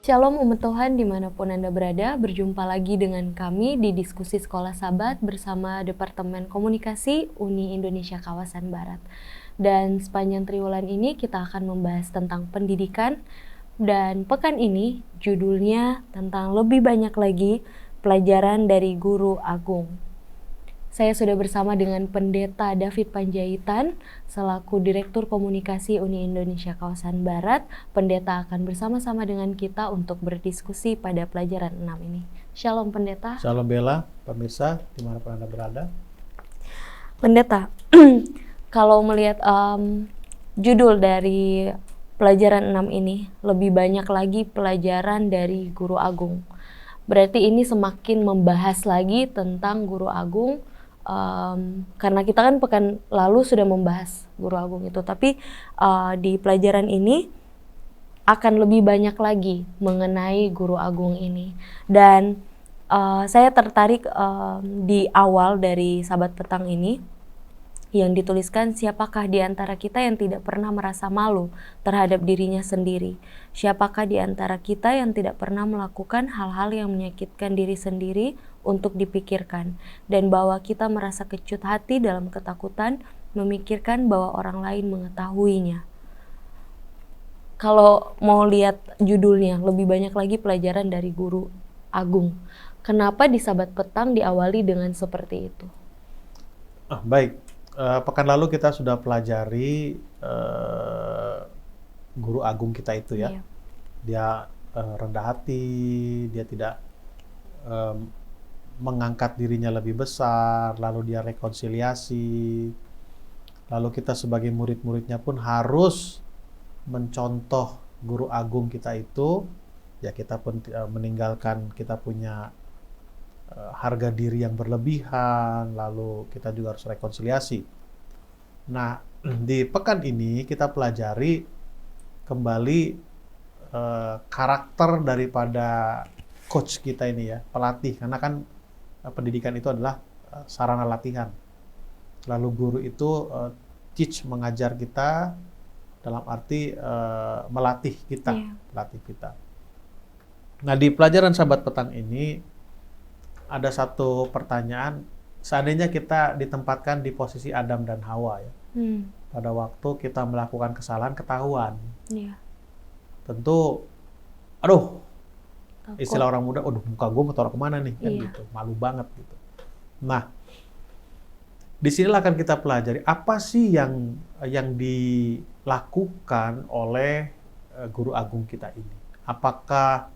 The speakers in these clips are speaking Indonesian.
Shalom umat Tuhan dimanapun Anda berada, berjumpa lagi dengan kami di Diskusi Sekolah Sabat bersama Departemen Komunikasi Uni Indonesia Kawasan Barat. Dan sepanjang triwulan ini kita akan membahas tentang pendidikan, dan pekan ini judulnya tentang lebih banyak lagi pelajaran dari Guru Agung. Saya sudah bersama dengan Pendeta David Panjaitan selaku Direktur Komunikasi Uni Indonesia Kawasan Barat. Pendeta akan bersama-sama dengan kita untuk berdiskusi pada pelajaran 6 ini. Shalom Pendeta. Shalom Bella, pemirsa dimanapun Anda berada. Pendeta, kalau melihat judul dari pelajaran 6 ini, lebih banyak lagi pelajaran dari Guru Agung. Berarti ini semakin membahas lagi tentang Guru Agung. Karena kita kan pekan lalu sudah membahas Guru Agung itu, tapi di pelajaran ini akan lebih banyak lagi mengenai Guru Agung ini. Dan saya tertarik di awal dari Sabat Petang ini yang dituliskan, siapakah di antara kita yang tidak pernah merasa malu terhadap dirinya sendiri? Siapakah di antara kita yang tidak pernah melakukan hal-hal yang menyakitkan diri sendiri untuk dipikirkan, dan bahwa kita merasa kecut hati dalam ketakutan memikirkan bahwa orang lain mengetahuinya. Kalau mau lihat judulnya, lebih banyak lagi pelajaran dari Guru Agung. Kenapa di Sabat Petang diawali dengan seperti itu? Baik, pekan lalu kita sudah pelajari Guru Agung kita itu ya. Iya. Dia rendah hati, dia tidak mengangkat dirinya lebih besar, lalu dia rekonsiliasi. Lalu kita sebagai murid-muridnya pun harus mencontoh Guru Agung kita itu. Ya, kita pun meninggalkan kita punya harga diri yang berlebihan, lalu kita juga harus rekonsiliasi. Nah, di pekan ini kita pelajari kembali karakter daripada coach kita ini ya, pelatih, karena kan pendidikan itu adalah sarana latihan. Lalu guru itu teach, mengajar kita dalam arti melatih kita, melatih kita. Nah, di pelajaran Sabat Petang ini ada satu pertanyaan, seandainya kita ditempatkan di posisi Adam dan Hawa ya. Pada waktu kita melakukan kesalahan ketahuan. Iya. Tentu, aduh, Takut. istilah orang muda, aduh muka gue mau taruh kemana nih, kan Iya. gitu, malu banget gitu. Nah, disinilah akan kita pelajari apa sih yang dilakukan oleh Guru Agung kita ini. Apakah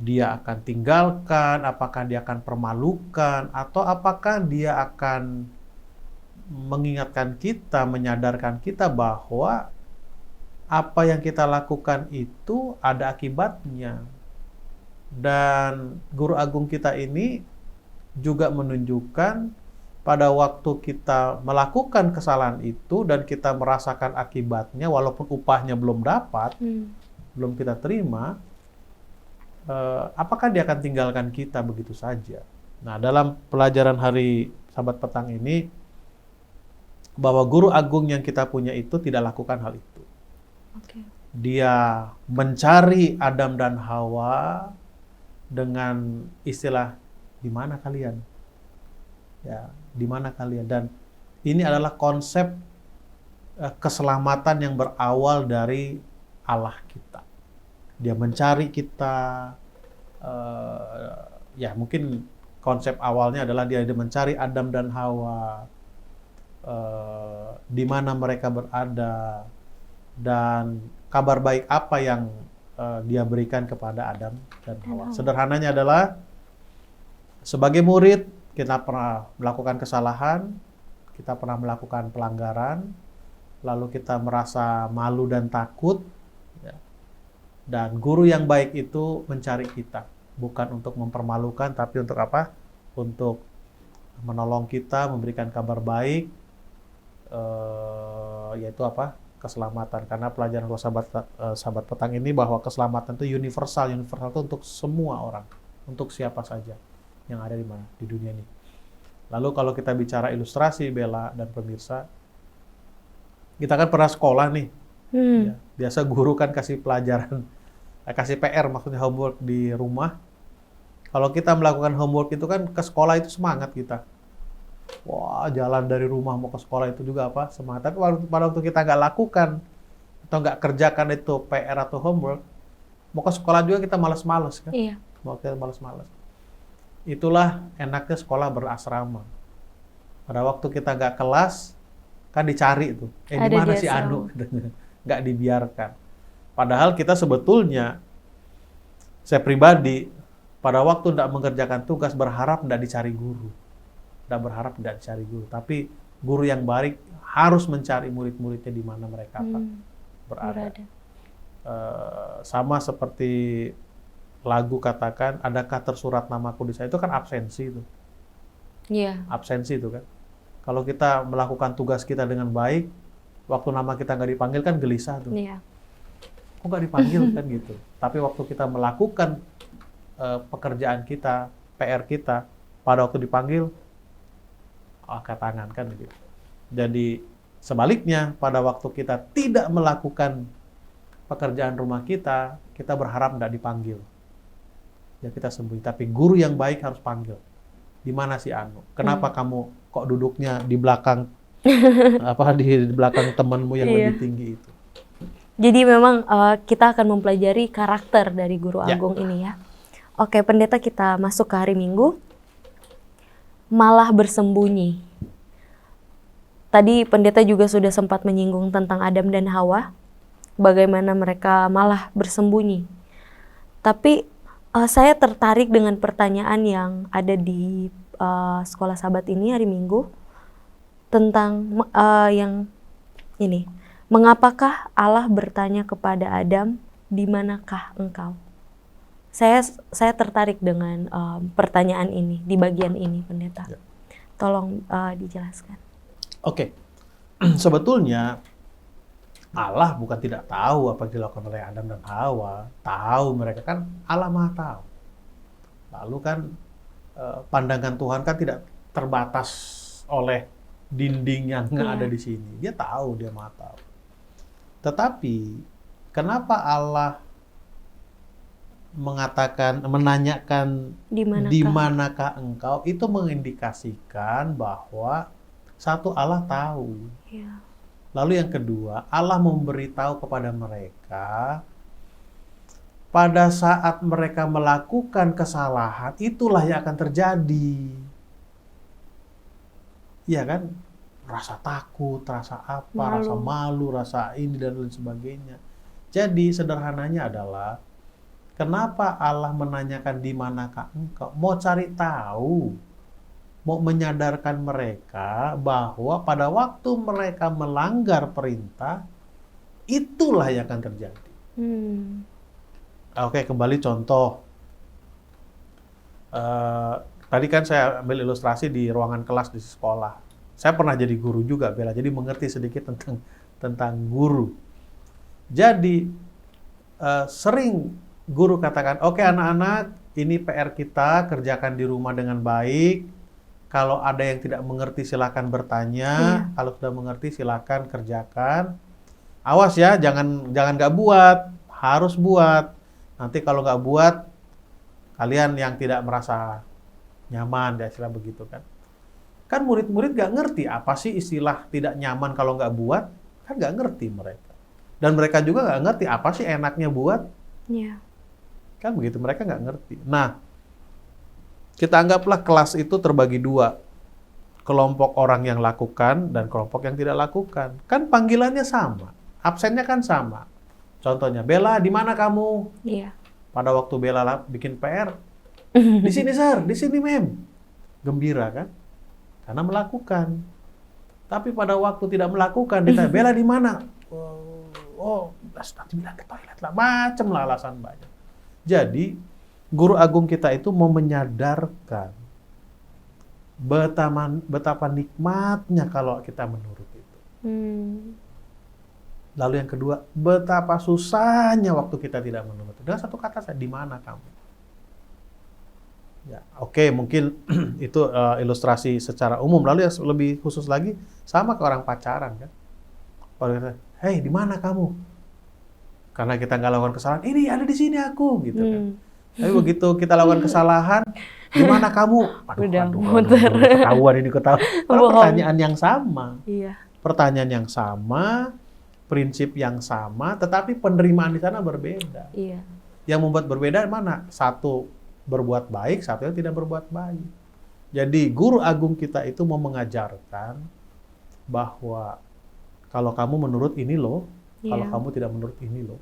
dia akan tinggalkan, apakah dia akan permalukan, atau apakah dia akan mengingatkan kita, menyadarkan kita bahwa apa yang kita lakukan itu ada akibatnya. Dan Guru Agung kita ini juga menunjukkan pada waktu kita melakukan kesalahan itu dan kita merasakan akibatnya, walaupun upahnya belum dapat, belum kita terima, apakah dia akan tinggalkan kita begitu saja? Nah, dalam pelajaran hari Sabat Petang ini, bahwa Guru Agung yang kita punya itu tidak lakukan hal itu. Okay. Dia mencari Adam dan Hawa dengan istilah, di mana kalian? Ya, di mana kalian? Dan ini adalah konsep keselamatan yang berawal dari Allah kita. Dia mencari kita, ya mungkin konsep awalnya adalah dia mencari Adam dan Hawa, di mana mereka berada, dan kabar baik apa yang dia berikan kepada Adam dan Hawa. Sederhananya adalah, sebagai murid, kita pernah melakukan kesalahan, kita pernah melakukan pelanggaran, lalu kita merasa malu dan takut, ya. Dan guru yang baik itu mencari kita, bukan untuk mempermalukan, tapi untuk apa? Untuk menolong kita, memberikan kabar baik, yaitu apa? Keselamatan. Karena pelajaran Sabat Petang ini bahwa keselamatan itu universal. Universal itu untuk semua orang, untuk siapa saja yang ada di mana di dunia ini. Lalu kalau kita bicara ilustrasi, Bella dan pemirsa, kita kan pernah sekolah nih. Ya, biasa guru kan kasih pelajaran kasih PR maksudnya homework di rumah. Kalau kita melakukan homework itu kan ke sekolah itu semangat kita. Wah, jalan dari rumah mau ke sekolah itu juga apa semangat. Tapi pada waktu kita nggak lakukan atau nggak kerjakan itu PR atau homework, mau ke sekolah juga kita malas-malas kan? Iya. Mau kita malas-malas. Itulah enaknya sekolah berasrama. Pada waktu kita nggak kelas, kan dicari tuh. Di Ada mana di si asrama. Anu? Nggak dibiarkan. Padahal kita sebetulnya, saya pribadi, pada waktu tidak mengerjakan tugas berharap tidak dicari guru. Tidak berharap tidak dicari guru. Tapi guru yang baik harus mencari murid-muridnya di mana mereka berada. Sama seperti lagu katakan, adakah tersurat namaku di sana? Itu kan absensi itu. Iya. Absensi itu kan. Kalau kita melakukan tugas kita dengan baik, waktu nama kita nggak dipanggil kan gelisah tuh. Iya. Kok nggak dipanggil kan gitu. Tapi waktu kita melakukan pekerjaan kita, PR kita, pada waktu dipanggil, angkat tangan kan gitu. Jadi sebaliknya, pada waktu kita tidak melakukan pekerjaan rumah kita, kita berharap tidak dipanggil. Ya kita sembunyi. Tapi guru yang baik harus panggil. Di mana si Anu? Kenapa kamu kok duduknya di belakang di belakang temanmu yang lebih tinggi itu? Jadi memang kita akan mempelajari karakter dari guru agung ini ya. Oke, pendeta, kita masuk ke hari Minggu. Malah bersembunyi. Tadi pendeta juga sudah sempat menyinggung tentang Adam dan Hawa, bagaimana mereka malah bersembunyi. Tapi saya tertarik dengan pertanyaan yang ada di sekolah sahabat ini hari Minggu tentang yang ini. Mengapakah Allah bertanya kepada Adam, di manakah engkau? Saya tertarik dengan pertanyaan ini di bagian ini, pendeta. Ya. Tolong dijelaskan. Oke. Sebetulnya Allah bukan tidak tahu apa yang dilakukan oleh Adam dan Hawa. Tahu, mereka kan Allah Maha tahu. Lalu kan pandangan Tuhan kan tidak terbatas oleh dinding yang ada di sini. Dia tahu, dia Maha tahu. Tetapi kenapa Allah menanyakan di manakah engkau, itu mengindikasikan bahwa satu, Allah tahu. Ya. Lalu yang kedua, Allah memberitahu kepada mereka pada saat mereka melakukan kesalahan, itulah yang akan terjadi. Iya kan? Rasa takut, rasa apa, rasa malu, rasa ini dan lain sebagainya. Jadi sederhananya adalah, kenapa Allah menanyakan di manakah engkau? Mau cari tahu, mau menyadarkan mereka bahwa pada waktu mereka melanggar perintah, itulah yang akan terjadi. Oke, kembali contoh. Tadi kan saya ambil ilustrasi di ruangan kelas di sekolah. Saya pernah jadi guru juga, Bella, jadi mengerti sedikit tentang guru. Jadi sering guru katakan, oke anak-anak, ini PR kita, kerjakan di rumah dengan baik. Kalau ada yang tidak mengerti silakan bertanya. Kalau sudah mengerti silakan kerjakan. Awas ya, jangan nggak buat, harus buat. Nanti kalau nggak buat, kalian yang tidak merasa nyaman, ya istilah begitu kan. Kan murid-murid nggak ngerti apa sih istilah tidak nyaman kalau nggak buat, kan nggak ngerti mereka. Dan mereka juga nggak ngerti apa sih enaknya buat. Iya. Kan begitu, mereka nggak ngerti. Nah, kita anggaplah kelas itu terbagi dua. Kelompok orang yang lakukan dan kelompok yang tidak lakukan. Kan panggilannya sama, absennya kan sama. Contohnya, Bella, di mana kamu? Iya. Pada waktu Bella bikin PR, di sini Sir, di sini Mem. Gembira kan? Karena melakukan. Tapi pada waktu tidak melakukan, ditanya, Bella di mana? Nanti bilang ke toilet lah, macam lah alasan banyak. Jadi, guru agung kita itu mau menyadarkan betapa nikmatnya kalau kita menurut itu. Lalu yang kedua, betapa susahnya waktu kita tidak menurut. Dengan satu kata saya, di mana kamu? Ya, oke, mungkin itu ilustrasi secara umum. Lalu yang lebih khusus lagi, sama ke orang pacaran kan. Hei, di mana kamu? Karena kita nggak lakukan kesalahan, ini ada di sini aku, gitu kan. Hmm. Tapi begitu kita lakukan kesalahan, di mana kamu? Udah muter. Ketahuan ini ketahuan. Karena Bohong. pertanyaan yang sama. Iya. Pertanyaan yang sama, prinsip yang sama, tetapi penerimaan di sana berbeda. Iya. Yang membuat berbeda mana? Satu berbuat baik, satu yang tidak berbuat baik. Jadi guru agung kita itu mau mengajarkan bahwa kalau kamu menurut ini loh, kalau Iya. kamu tidak menurut ini loh.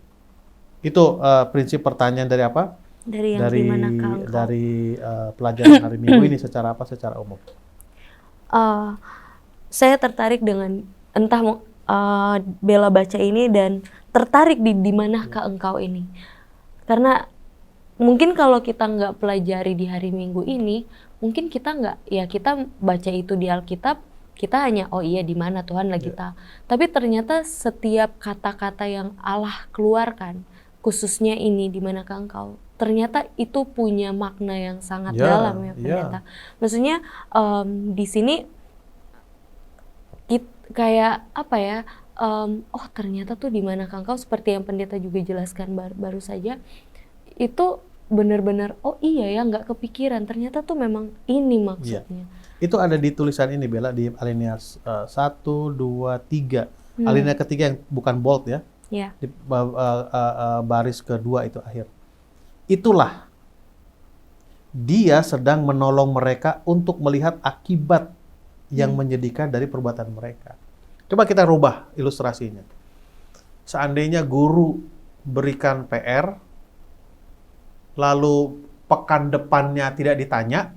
Itu prinsip pertanyaan dari apa? Dari yang dimanakah engkau? Dari pelajaran hari Minggu ini secara apa? Secara umum. Saya tertarik dengan entah Bella baca ini dan tertarik di manakah engkau ini. Karena mungkin kalau kita nggak pelajari di hari Minggu ini, mungkin kita nggak, ya kita baca itu di Alkitab, kita hanya oh iya di mana Tuhan lagi tahu. Tapi ternyata setiap kata-kata yang Allah keluarkan, khususnya ini di manakah engkau, ternyata itu punya makna yang sangat dalam ya pendeta. Maksudnya di sini kayak apa ya? Oh ternyata tuh di manakah engkau, seperti yang pendeta juga jelaskan baru saja, itu benar-benar oh iya ya, nggak kepikiran, ternyata tuh memang ini maksudnya. Itu ada di tulisan ini Bella, di alinea 1, 2, 3. Alinea ketiga yang bukan bold ya. Di baris kedua itu akhir. Itulah dia sedang menolong mereka untuk melihat akibat yang menyedihkan dari perbuatan mereka. Coba kita rubah ilustrasinya. Seandainya guru berikan PR, lalu pekan depannya tidak ditanya,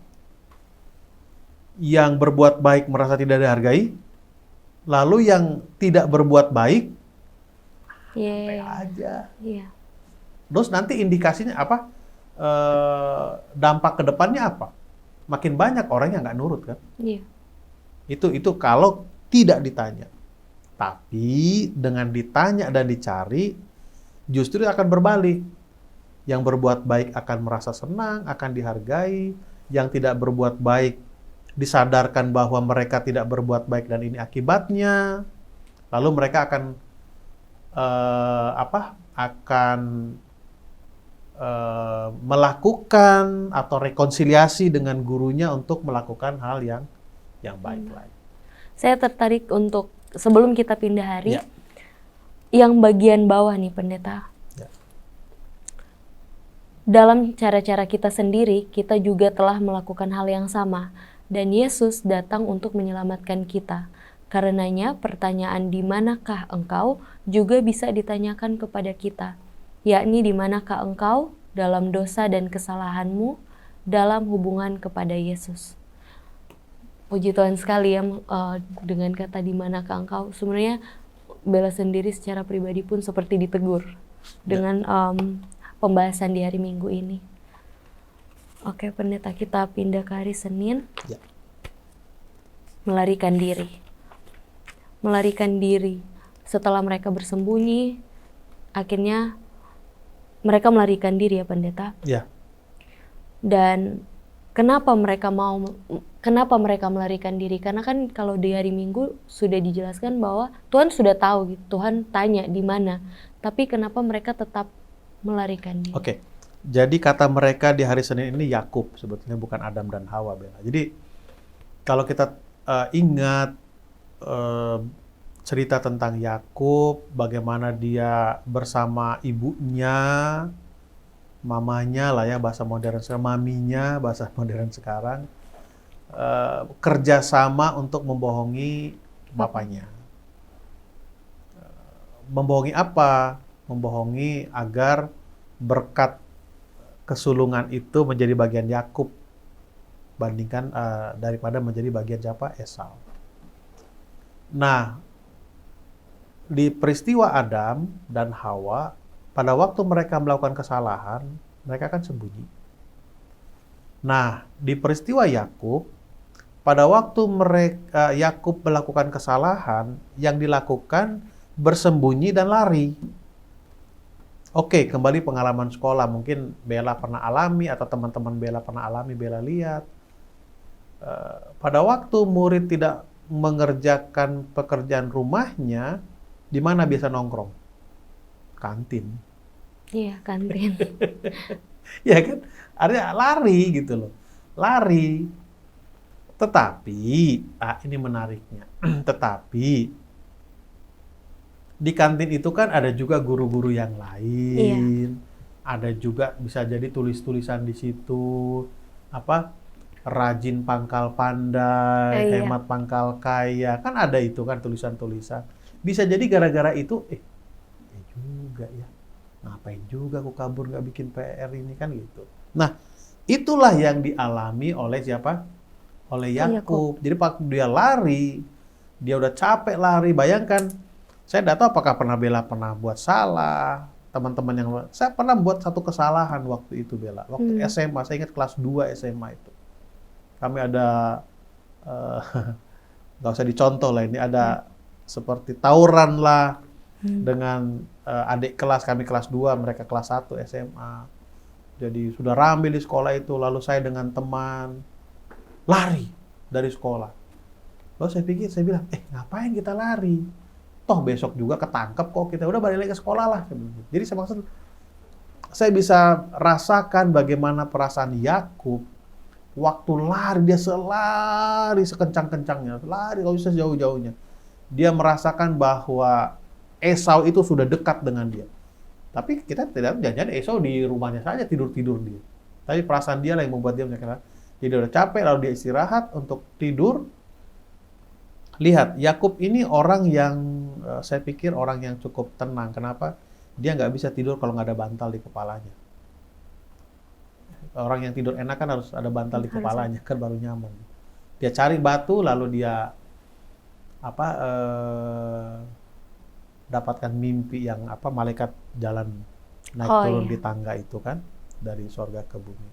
yang berbuat baik merasa tidak dihargai, lalu yang tidak berbuat baik, aja. Terus nanti indikasinya apa? Dampak ke depannya apa? Makin banyak orang yang nggak nurut kan? Itu kalau tidak ditanya. Tapi dengan ditanya dan dicari, justru akan berbalik. Yang berbuat baik akan merasa senang, akan dihargai. Yang tidak berbuat baik disadarkan bahwa mereka tidak berbuat baik dan ini akibatnya. Lalu mereka akan melakukan atau rekonsiliasi dengan gurunya untuk melakukan hal yang baik lagi. Saya tertarik untuk sebelum kita pindah hari, yang bagian bawah nih pendeta. Dalam cara-cara kita sendiri, kita juga telah melakukan hal yang sama. Dan Yesus datang untuk menyelamatkan kita. Karenanya pertanyaan di manakah engkau juga bisa ditanyakan kepada kita. Yakni di manakah engkau dalam dosa dan kesalahanmu dalam hubungan kepada Yesus. Puji Tuhan sekali ya, dengan kata di manakah engkau. Sebenarnya Bella sendiri secara pribadi pun seperti ditegur dengan pembahasan di hari Minggu ini. Oke pendeta, kita pindah ke hari Senin. Melarikan diri. Melarikan diri. Setelah mereka bersembunyi, akhirnya mereka melarikan diri ya pendeta. Dan kenapa mereka melarikan diri? Karena kan kalau di hari Minggu sudah dijelaskan bahwa Tuhan sudah tahu, gitu. Tuhan tanya di mana. Tapi kenapa mereka tetap melarikan diri? Jadi kata mereka di hari Senin ini Yakub, sebetulnya bukan Adam dan Hawa, Bella. Jadi kalau kita ingat cerita tentang Yakub, bagaimana dia bersama ibunya, mamanya lah ya, bahasa modern sekarang, maminya, bahasa modern sekarang, kerjasama untuk membohongi bapaknya. Membohongi apa? Membohongi agar berkat kesulungan itu menjadi bagian Yakub bandingkan daripada menjadi bagian siapa? Esau. Nah, di peristiwa Adam dan Hawa, pada waktu mereka melakukan kesalahan, mereka kan sembunyi. Nah, di peristiwa Yakub, pada waktu Yakub melakukan kesalahan, yang dilakukan bersembunyi dan lari. Kembali pengalaman sekolah, mungkin Bella pernah alami atau teman-teman Bella pernah alami, Bella lihat. Pada waktu murid tidak mengerjakan pekerjaan rumahnya, di mana biasa nongkrong? Kantin. Iya kan, Brin. Ya kan? Artinya lari gitu loh. Lari. Tetapi, ini menariknya. Tetapi, di kantin itu kan ada juga guru-guru yang Iya. lain. Ada juga bisa jadi tulis-tulisan di situ. Apa? Rajin pangkal pandai, Iya. hemat pangkal kaya. Kan ada itu kan tulisan-tulisan. Bisa jadi gara-gara itu, ya juga ya. Ngapain juga aku kabur nggak bikin PR ini kan gitu. Nah, itulah yang dialami oleh siapa? Oleh Yakub. Yakub. Jadi waktu dia lari, dia udah capek lari. Bayangkan, saya tidak tahu apakah Bella pernah buat salah. Teman-teman yang saya pernah buat satu kesalahan waktu itu Bella. Waktu SMA, saya ingat kelas 2 SMA itu. Kami ada eh, nggak usah dicontoh lah ini ada seperti tawuran lah dengan adik kelas, kami kelas 2, mereka kelas 1 SMA. Jadi sudah rame di sekolah itu, lalu saya dengan teman lari dari sekolah. Lalu saya bilang, ngapain kita lari? Toh besok juga ketangkep kok, kita udah balik lagi ke sekolah lah. Jadi saya maksud, saya bisa rasakan bagaimana perasaan Yakub waktu lari, dia selari sekencang-kencangnya, lari kalau bisa jauh-jauhnya. Dia merasakan bahwa Esau itu sudah dekat dengan dia. Tapi kita tidak tahu, jangan-jangan Esau di rumahnya saja tidur-tidur dia. Tapi perasaan dia lah yang membuat dia menyakitkan. Jadi dia udah capek, lalu dia istirahat untuk tidur. Lihat, Yakub ini orang yang, saya pikir orang yang cukup tenang. Kenapa? Dia nggak bisa tidur kalau nggak ada bantal di kepalanya. Orang yang tidur enak kan harus ada bantal di kepalanya, kan baru nyaman. Dia cari batu, lalu dia dapatkan mimpi yang malaikat jalan naik turun di tangga itu kan, dari sorga ke bumi.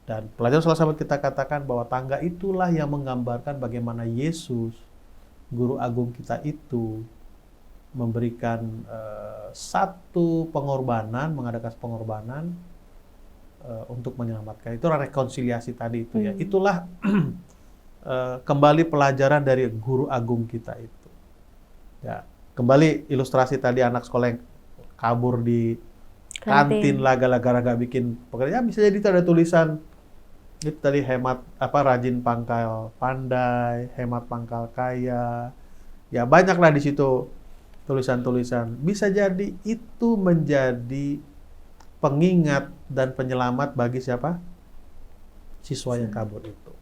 Dan pelajaran salah kita katakan bahwa tangga itulah yang menggambarkan bagaimana Yesus, Guru Agung kita itu, memberikan satu pengorbanan, mengadakan pengorbanan untuk menyelamatkan. Itu rekonsiliasi tadi itu ya. Itulah kembali pelajaran dari Guru Agung kita itu. Ya, kembali ilustrasi tadi anak sekolah yang kabur di kantin lah gara-gara gak bikin pekerjaan, bisa jadi itu ada tulisan itu tadi rajin pangkal pandai, hemat pangkal kaya. Ya banyaklah di situ tulisan-tulisan. Bisa jadi itu menjadi pengingat dan penyelamat bagi siapa? Siswa yang kabur itu.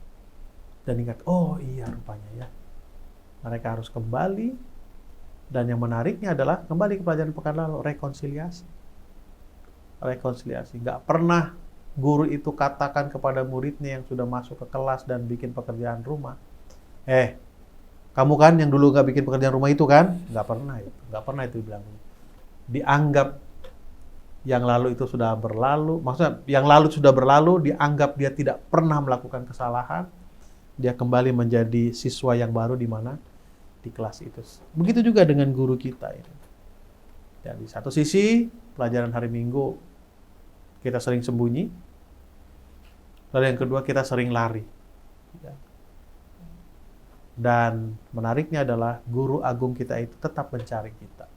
Dan ingat, oh iya rupanya ya. Mereka harus kembali. Dan yang menariknya adalah kembali ke pelajaran pekan lalu, rekonsiliasi. Rekonsiliasi. Nggak pernah guru itu katakan kepada muridnya yang sudah masuk ke kelas dan bikin pekerjaan rumah, kamu kan yang dulu nggak bikin pekerjaan rumah itu kan? Nggak pernah itu. Nggak pernah itu bilang. Dianggap yang lalu itu sudah berlalu, maksudnya yang lalu sudah berlalu, dianggap dia tidak pernah melakukan kesalahan, dia kembali menjadi siswa yang baru di mana? Di kelas itu. Begitu juga dengan guru kita ini. Dan di satu sisi, pelajaran hari Minggu, kita sering sembunyi, lalu yang kedua kita sering lari. Dan menariknya adalah Guru Agung kita itu tetap mencari kita.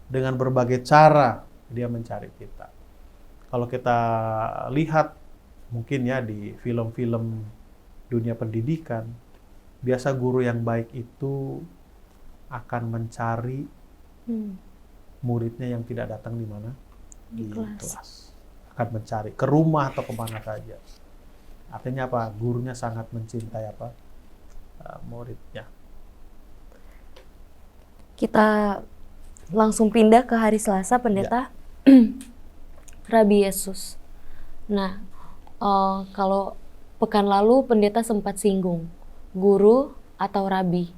Dengan berbagai cara, dia mencari kita. Kalau kita lihat mungkin ya di film-film dunia pendidikan, biasa guru yang baik itu akan mencari muridnya yang tidak datang di mana? Di kelas. Akan mencari ke rumah atau kemana saja. Artinya apa? Gurunya sangat mencintai muridnya. Kita langsung pindah ke hari Selasa, Pendeta. Rabi Yesus. Nah, kalau pekan lalu Pendeta sempat singgung guru atau rabi.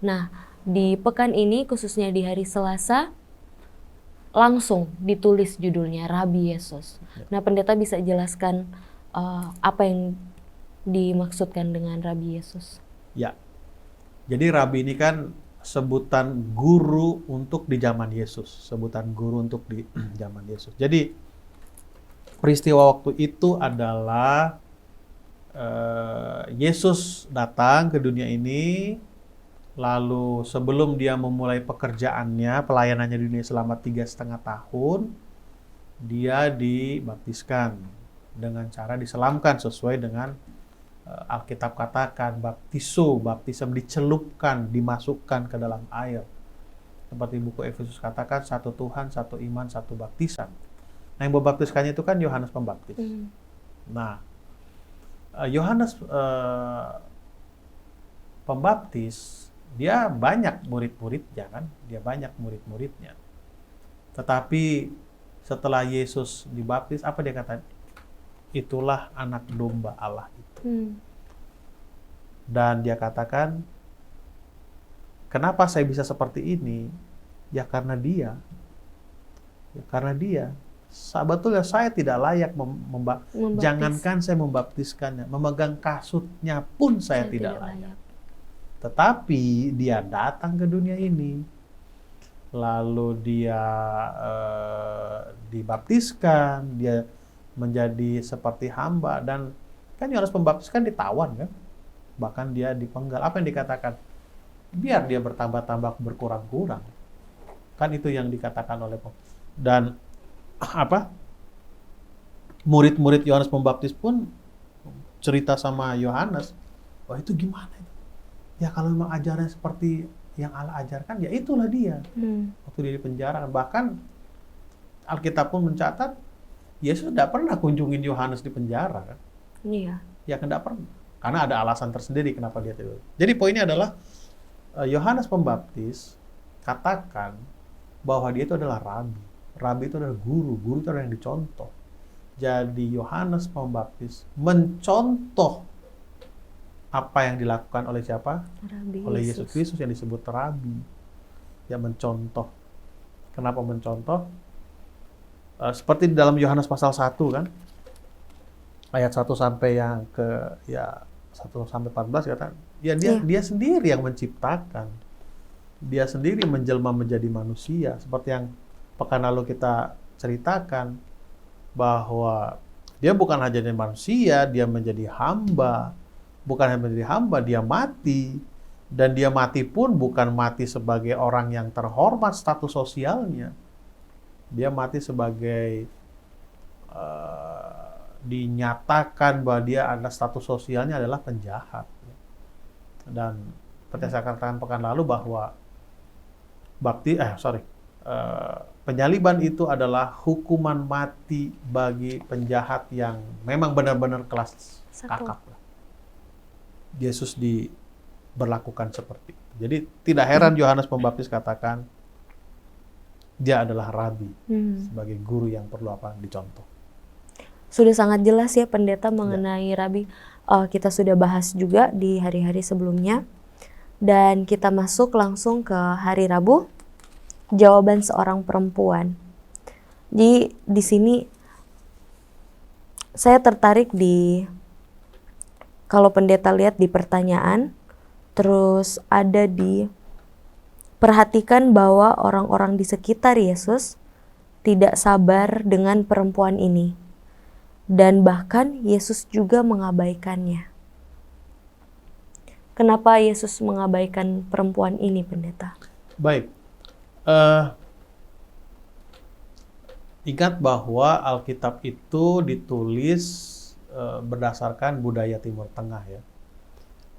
Nah, di pekan ini khususnya di hari Selasa langsung ditulis judulnya Rabi Yesus. Nah, Pendeta bisa jelaskan apa yang dimaksudkan dengan Rabi Yesus? Ya. Jadi rabi ini kan sebutan guru untuk di zaman Yesus, sebutan guru untuk di zaman Yesus. Jadi peristiwa waktu itu adalah Yesus datang ke dunia ini, lalu sebelum dia memulai pekerjaannya, pelayanannya di dunia selama 3,5 tahun, dia dibaptiskan dengan cara diselamkan sesuai dengan Alkitab katakan baptism dicelupkan, dimasukkan ke dalam air. Seperti buku Efesus katakan, satu Tuhan, satu iman, satu baptisan. Nah, yang membaptiskannya itu kan Yohanes Pembaptis. Nah, Yohanes Pembaptis, dia banyak murid-muridnya kan, dia banyak murid-muridnya. Tetapi setelah Yesus dibaptis, apa dia kata? Itulah anak domba Allah itu. Dan dia katakan, kenapa saya bisa seperti ini? Ya karena dia. Ya karena dia. Sebetulnya saya tidak layak jangankan saya membaptiskannya, memegang kasutnya pun saya tidak layak. Tetapi dia datang ke dunia ini, lalu dia dibaptiskan, dia menjadi seperti hamba, dan kan Yohanes Pembaptis kan ditawan kan, bahkan dia dipenggal. Apa yang dikatakan? Biar dia bertambah-tambah berkurang-kurang, kan itu yang dikatakan oleh dan murid-murid Yohanes Pembaptis pun cerita sama Yohanes, wah itu gimana itu? Ya kalau memang ajarannya seperti yang Allah ajarkan, ya itulah dia. Waktu dia di penjara, bahkan Alkitab pun mencatat Yesus tidak pernah kunjungin Yohanes di penjara kan? Iya. Ya kan tidak pernah, karena ada alasan tersendiri kenapa dia tidak. Jadi poinnya adalah Yohanes Pembaptis katakan bahwa dia itu adalah rabi. Rabi itu adalah guru, guru itu adalah yang dicontoh. Jadi Yohanes Pembaptis mencontoh apa yang dilakukan oleh siapa? Rabi oleh Yesus Kristus yang disebut rabi. Ya mencontoh. Kenapa mencontoh? Seperti di dalam Yohanes pasal 1 kan? Ayat 1 sampai yang ke 1 sampai 14 kata, ya dia sendiri yang menciptakan. Dia sendiri menjelma menjadi manusia, seperti yang pekan lalu kita ceritakan, bahwa dia bukan hanya jadi manusia, dia menjadi hamba. Bukan hanya menjadi hamba, dia mati. Dan dia mati pun bukan mati sebagai orang yang terhormat status sosialnya. Dia mati sebagai dinyatakan bahwa dia adalah status sosialnya adalah penjahat. Dan seperti saya katakan pekan lalu bahwa penyaliban itu adalah hukuman mati bagi penjahat yang memang benar-benar kelas kakap. Yesus diberlakukan seperti itu. Jadi tidak heran Yohanes Pembaptis katakan dia adalah rabi, sebagai guru yang perlu dicontoh. Sudah sangat jelas ya Pendeta mengenai rabi. Kita sudah bahas juga di hari-hari sebelumnya. Dan kita masuk langsung ke hari Rabu. Jawaban seorang perempuan. Di sini saya tertarik kalau Pendeta lihat di pertanyaan, terus ada perhatikan bahwa orang-orang di sekitar Yesus tidak sabar dengan perempuan ini. Dan bahkan Yesus juga mengabaikannya. Kenapa Yesus mengabaikan perempuan ini, Pendeta? Baik. Ingat bahwa Alkitab itu ditulis berdasarkan budaya Timur Tengah ya.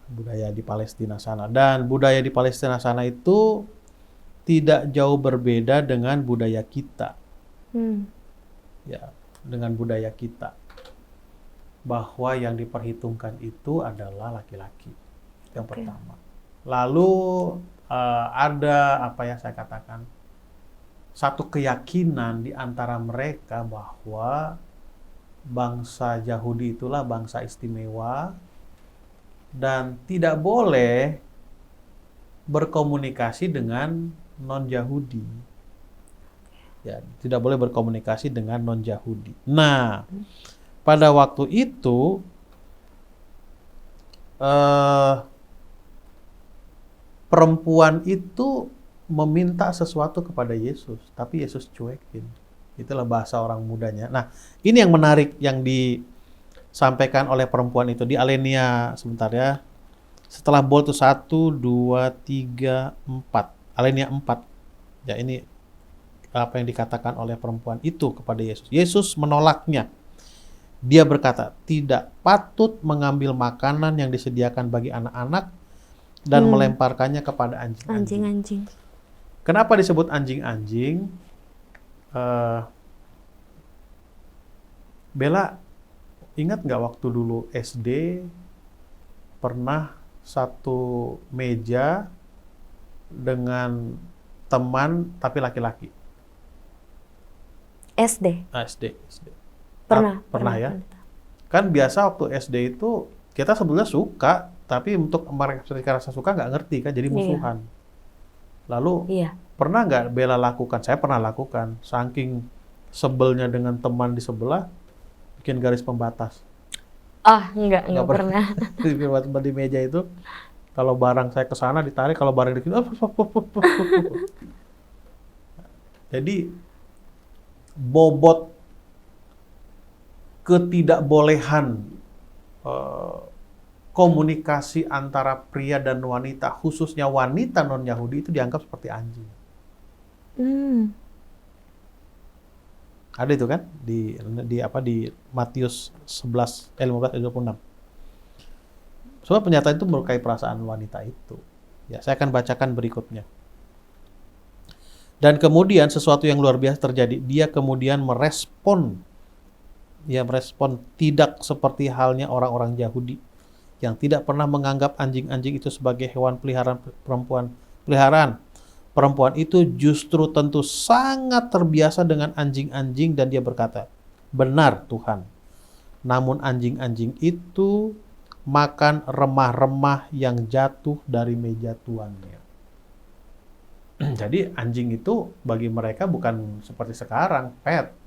Budaya di Palestina sana. Dan budaya di Palestina sana itu tidak jauh berbeda dengan budaya kita. Ya, dengan budaya kita. Bahwa yang diperhitungkan itu adalah laki-laki. Yang pertama. Lalu ada saya katakan satu keyakinan di antara mereka bahwa bangsa Yahudi itulah bangsa istimewa dan tidak boleh berkomunikasi dengan non-Yahudi. Ya, tidak boleh berkomunikasi dengan non-Yahudi. Nah, pada waktu itu perempuan itu meminta sesuatu kepada Yesus, tapi Yesus cuekin. Itulah bahasa orang mudanya. Nah, ini yang menarik yang disampaikan oleh perempuan itu di Alenia sebentar ya. Setelah bold itu 1, 2, 3, 4. Alenia 4. Ya, ini apa yang dikatakan oleh perempuan itu kepada Yesus. Yesus menolaknya. Dia berkata, tidak patut mengambil makanan yang disediakan bagi anak-anak dan melemparkannya kepada anjing-anjing. Anjing-anjing. Kenapa disebut anjing-anjing? Bella, ingat nggak waktu dulu SD pernah satu meja dengan teman tapi laki-laki? SD. SD. Pernah Ya. Kan biasa waktu SD itu kita sebetulnya suka, tapi untuk mengekspresikan rasa suka nggak ngerti kan, jadi musuhan. Lalu pernah nggak Bella lakukan? Saya pernah lakukan. Saking sebelnya dengan teman di sebelah, bikin garis pembatas. Enggak pernah. Di meja itu, kalau barang saya ke sana ditarik, kalau barang di sini, jadi bobot ketidakbolehan komunikasi antara pria dan wanita, khususnya wanita non-Yahudi, itu dianggap seperti anjing. Ada itu kan di Matius 15:26. Sebab pernyataan itu melukai perasaan wanita itu. Ya, saya akan bacakan berikutnya. Dan kemudian sesuatu yang luar biasa terjadi. Dia kemudian merespon tidak seperti halnya orang-orang Yahudi yang tidak pernah menganggap anjing-anjing itu sebagai hewan peliharaan. Perempuan itu justru tentu sangat terbiasa dengan anjing-anjing dan dia berkata, benar Tuhan, namun anjing-anjing itu makan remah-remah yang jatuh dari meja tuannya. Jadi anjing itu bagi mereka bukan seperti sekarang, pet.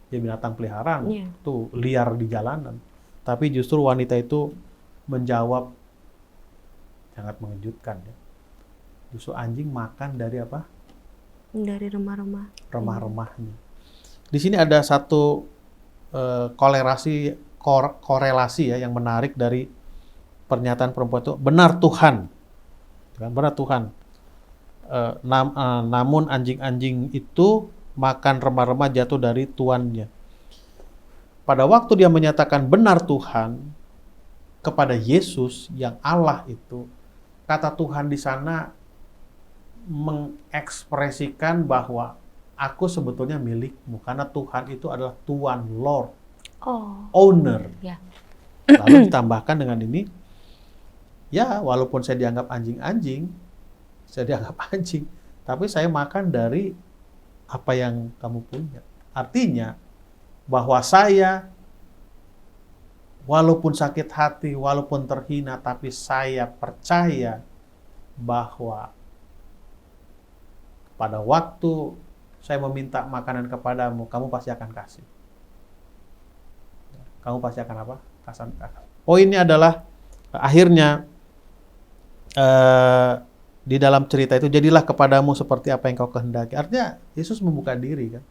Dia binatang peliharaan, tuh liar di jalanan. Tapi justru wanita itu menjawab sangat mengejutkan ya. Justru anjing makan dari apa? Dari remah-remah. Remah-remahnya. Di sini ada satu korelasi ya yang menarik dari pernyataan perempuan itu. Benar Tuhan. Benar Tuhan. Namun anjing-anjing itu makan remah-remah jatuh dari tuannya. Pada waktu dia menyatakan benar Tuhan kepada Yesus yang Allah itu, kata Tuhan di sana mengekspresikan bahwa aku sebetulnya milikmu karena Tuhan itu adalah Tuan, Lord, owner. Lalu ditambahkan dengan ini, ya walaupun saya dianggap anjing, tapi saya makan dari apa yang kamu punya. Artinya bahwa saya walaupun sakit hati, walaupun terhina, tapi saya percaya bahwa pada waktu saya meminta makanan kepadamu, kamu pasti akan kasih. Kamu pasti akan apa? Kasih. Poinnya adalah akhirnya di dalam cerita itu, jadilah kepadamu seperti apa yang kau kehendaki. Artinya, Yesus membuka diri kan.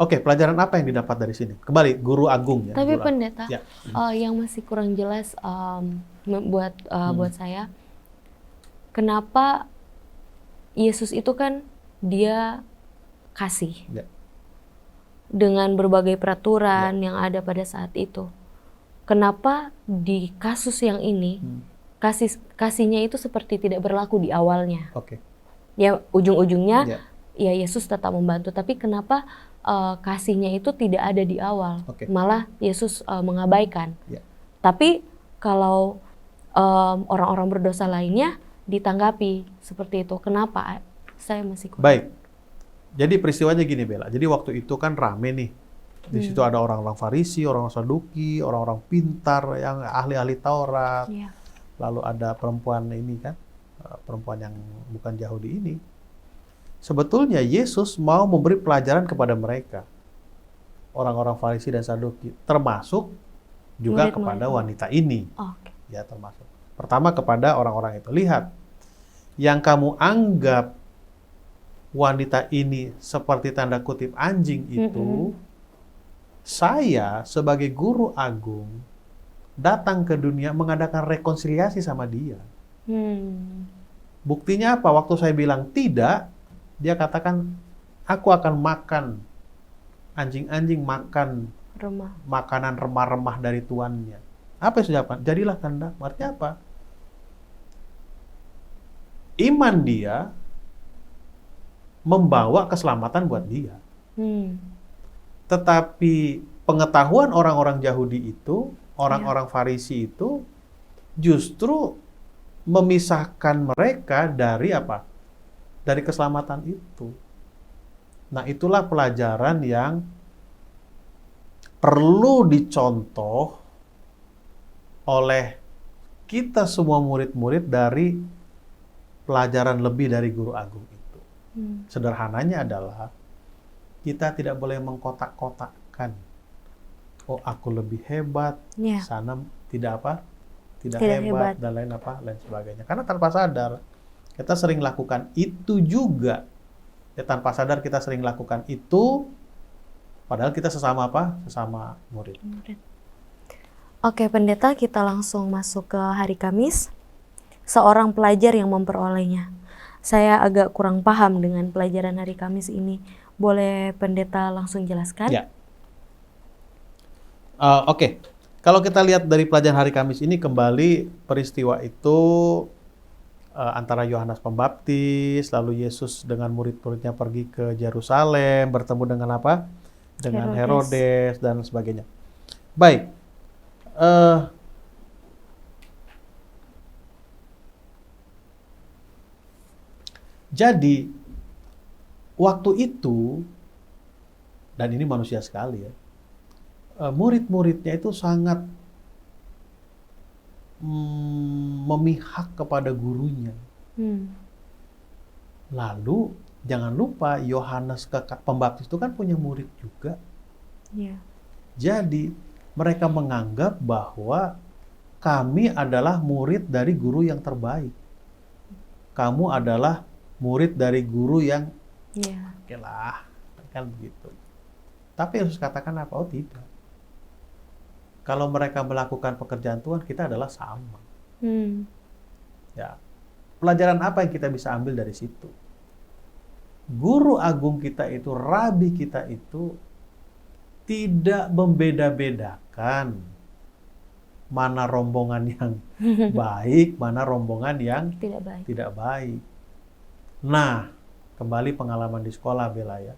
Oke, pelajaran apa yang didapat dari sini? Kembali, guru agung ya. Tapi guru pendeta, yang masih kurang jelas buat saya, kenapa Yesus itu kan dia kasih. Dengan berbagai peraturan yang ada pada saat itu. Kenapa di kasus yang ini, kasihnya itu seperti tidak berlaku di awalnya. Ya ujung-ujungnya ya Yesus tetap membantu, tapi kenapa kasihnya itu tidak ada di awal, malah Yesus mengabaikan. Tapi kalau orang-orang berdosa lainnya ditanggapi seperti itu, kenapa? Saya masih kurang. Baik, jadi peristiwanya gini Bella, jadi waktu itu kan rame nih. Di situ ada orang-orang Farisi, orang-orang Saduki, orang-orang pintar yang ahli-ahli Taurat. Lalu ada perempuan ini kan, perempuan yang bukan Yahudi ini. Sebetulnya Yesus mau memberi pelajaran kepada mereka. Orang-orang Farisi dan Saduki, termasuk juga kepada wanita ini. Ya, termasuk. Pertama kepada orang-orang itu. Lihat, yang kamu anggap wanita ini seperti tanda kutip anjing itu, saya sebagai guru agung datang ke dunia mengadakan rekonsiliasi sama dia. Buktinya apa? Waktu saya bilang tidak, Dia katakan, aku akan makan, anjing-anjing makan Remah. makanan remah-remah dari tuannya. Apa yang sudah dilakukan? Jadilah kehendak. Artinya apa? Iman dia membawa keselamatan buat dia. Tetapi pengetahuan orang-orang Yahudi itu, orang-orang Farisi itu justru memisahkan mereka dari apa? Dari keselamatan itu. Nah, itulah pelajaran yang perlu dicontoh oleh kita semua murid-murid dari pelajaran lebih dari guru agung itu. Sederhananya adalah kita tidak boleh mengkotak-kotakkan. Oh, aku lebih hebat, sana tidak apa? Tidak hebat, dan lain sebagainya. Karena tanpa sadar kita sering lakukan itu juga. Ya, tanpa sadar kita sering lakukan itu, padahal kita sesama apa? Sesama murid. Oke, pendeta, kita langsung masuk ke hari Kamis. Seorang pelajar yang memperolehnya. Saya agak kurang paham dengan pelajaran hari Kamis ini. Boleh pendeta langsung jelaskan? Ya. Oke. Kalau kita lihat dari pelajaran hari Kamis ini, kembali peristiwa itu antara Yohanes Pembaptis, lalu Yesus dengan murid-muridnya pergi ke Yerusalem, bertemu dengan apa? Dengan Herodes dan sebagainya. Baik. Jadi, waktu itu, dan ini manusia sekali ya, murid-muridnya itu sangat memihak kepada gurunya. Lalu, jangan lupa Yohanes Pembaptis itu kan punya murid juga. Jadi, mereka menganggap bahwa kami adalah murid dari guru yang terbaik. Kamu adalah murid dari guru yang oke lah, kan begitu. Tapi Yesus katakan apa? Oh tidak. Kalau mereka melakukan pekerjaan Tuhan, kita adalah sama. Ya, pelajaran apa yang kita bisa ambil dari situ? Guru agung kita itu, rabi kita itu tidak membeda-bedakan mana rombongan yang baik, mana rombongan yang tidak baik. Nah, kembali pengalaman di sekolah, Bella ya.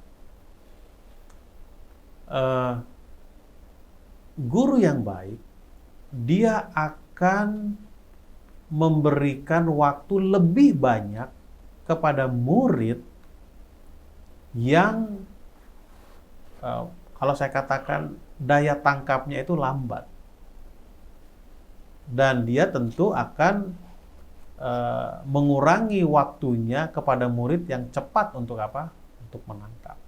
Guru yang baik, dia akan memberikan waktu lebih banyak kepada murid yang kalau saya katakan daya tangkapnya itu lambat. Dan dia tentu akan mengurangi waktunya kepada murid yang cepat untuk apa? Untuk menangkap.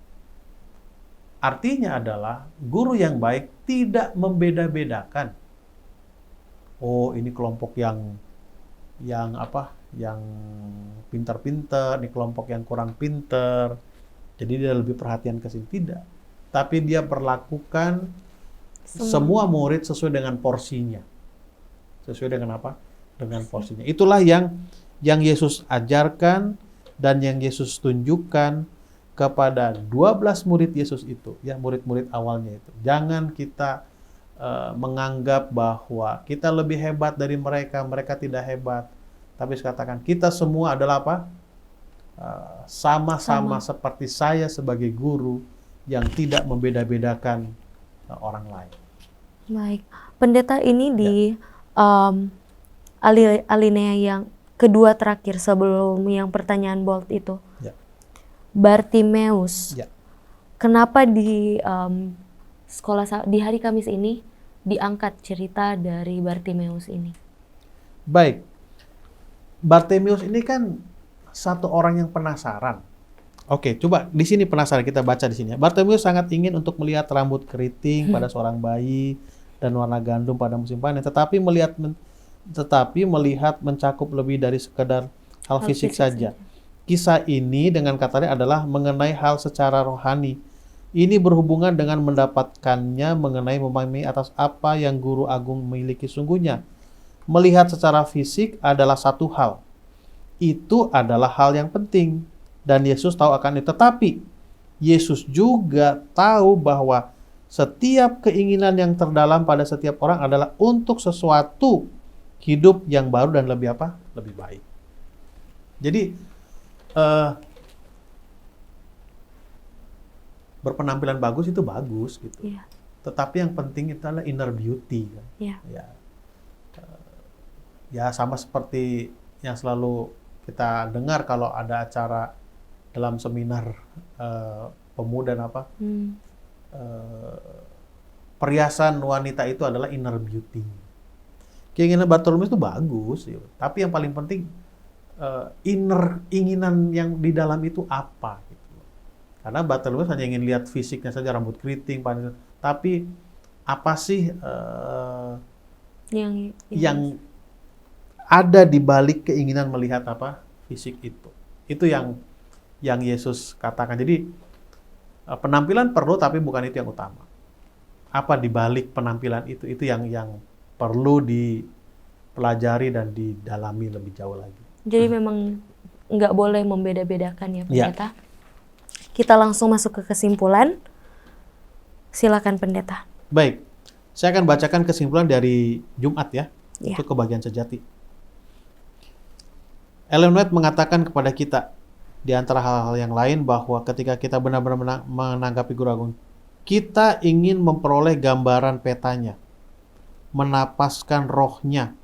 Artinya adalah guru yang baik tidak membeda-bedakan. Oh, ini kelompok yang apa? Yang pintar-pintar, ini kelompok yang kurang pintar. Jadi dia lebih perhatian ke sini, tidak. Tapi dia perlakukan semua murid sesuai dengan porsinya. Sesuai dengan apa? Dengan porsinya. Itulah yang Yesus ajarkan dan yang Yesus tunjukkan kepada 12 murid Yesus itu, ya, murid-murid awalnya itu. Jangan kita menganggap bahwa kita lebih hebat dari mereka, mereka tidak hebat. Tapi katakan kita semua adalah apa? Sama-sama seperti saya sebagai guru yang tidak membeda-bedakan orang lain. Baik, pendeta, ini di alinea yang kedua terakhir sebelum yang pertanyaan bold itu. Bartimeus. Kenapa di sekolah di hari Kamis ini diangkat cerita dari Bartimeus ini? Baik. Bartimeus ini kan satu orang yang penasaran. Oke, coba di sini penasaran, kita baca di sini. Bartimeus sangat ingin untuk melihat rambut keriting pada seorang bayi dan warna gandum pada musim panen, tetapi melihat mencakup lebih dari sekedar hal fisik saja. Kisah ini dengan kata lain adalah mengenai hal secara rohani. Ini berhubungan dengan mendapatkannya mengenai memahami atas apa yang guru agung miliki sungguhnya. Melihat secara fisik adalah satu hal. Itu adalah hal yang penting. Dan Yesus tahu akan itu. Tetapi Yesus juga tahu bahwa setiap keinginan yang terdalam pada setiap orang adalah untuk sesuatu hidup yang baru dan lebih apa? Lebih baik. Jadi berpenampilan bagus itu bagus gitu. Iya. Tetapi yang penting itu adalah inner beauty kan. Iya. Ya sama seperti yang selalu kita dengar kalau ada acara dalam seminar pemuda dan apa, perhiasan wanita itu adalah inner beauty. Keinginan Bartolomeus itu bagus, ya. Tapi yang paling penting inner inginan yang di dalam itu apa? Gitu. Karena Bartolomeus hanya ingin lihat fisiknya saja, rambut keriting, tapi apa sih yang ada di balik keinginan melihat apa fisik itu? Itu yang Yesus katakan. Jadi penampilan perlu, tapi bukan itu yang utama. Apa di balik penampilan itu yang perlu dipelajari dan didalami lebih jauh lagi. Jadi memang nggak boleh membeda-bedakan ya pendeta. Ya. Kita langsung masuk ke kesimpulan. Silakan pendeta. Baik, saya akan bacakan kesimpulan dari Jumat ya, untuk kebahagiaan sejati. Ellen White mengatakan kepada kita, di antara hal-hal yang lain, bahwa ketika kita benar-benar menanggapi Guru Agung, kita ingin memperoleh gambaran petanya, menapaskan rohnya,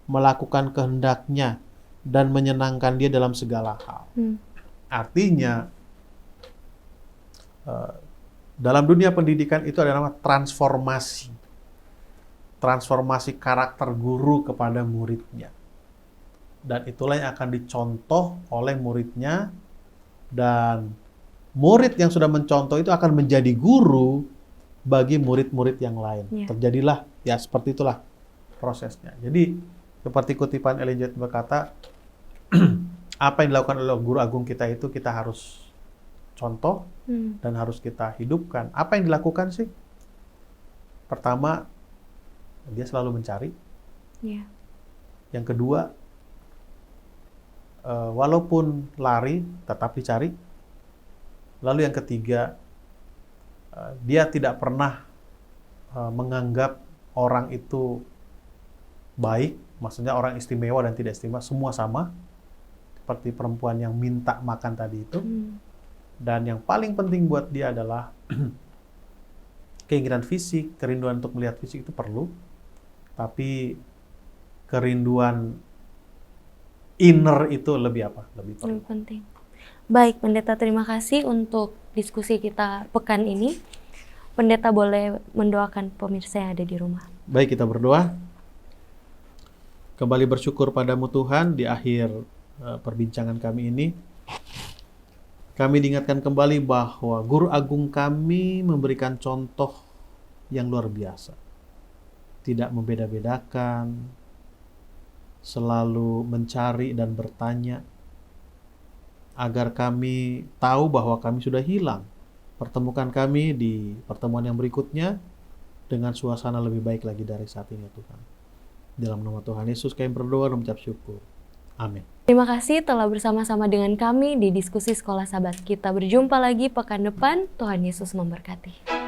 melakukan kehendaknya, dan menyenangkan dia dalam segala hal. Artinya, dalam dunia pendidikan itu ada nama transformasi. Transformasi karakter guru kepada muridnya. Dan itulah yang akan dicontoh oleh muridnya. Dan murid yang sudah mencontoh itu akan menjadi guru bagi murid-murid yang lain. Terjadilah, ya seperti itulah prosesnya. Jadi, seperti kutipan Ellen White berkata, apa yang dilakukan oleh Guru Agung kita itu kita harus contoh dan harus kita hidupkan. Apa yang dilakukan sih? Pertama, dia selalu mencari. Yang kedua, walaupun lari, tetap dicari. Lalu yang ketiga, dia tidak pernah menganggap orang itu baik, maksudnya orang istimewa dan tidak istimewa, semua sama. Seperti perempuan yang minta makan tadi itu. Dan yang paling penting buat dia adalah keinginan fisik, kerinduan untuk melihat fisik itu perlu. Tapi kerinduan inner itu lebih apa? Lebih perlu. Lebih penting. Baik, pendeta, terima kasih untuk diskusi kita pekan ini. Pendeta boleh mendoakan pemirsa yang ada di rumah. Baik, kita berdoa. Kembali bersyukur padamu Tuhan di akhir perbincangan kami ini. Kami diingatkan kembali bahwa Guru Agung kami memberikan contoh yang luar biasa. Tidak membeda-bedakan, selalu mencari dan bertanya, agar kami tahu bahwa kami sudah hilang. Pertemukan kami di pertemuan yang berikutnya dengan suasana lebih baik lagi dari saat ini, Tuhan. Dalam nama Tuhan Yesus kami berdoa dan mengucap syukur. Amin. Terima kasih telah bersama-sama dengan kami di diskusi Sekolah Sahabat. Kita berjumpa lagi pekan depan. Tuhan Yesus memberkati.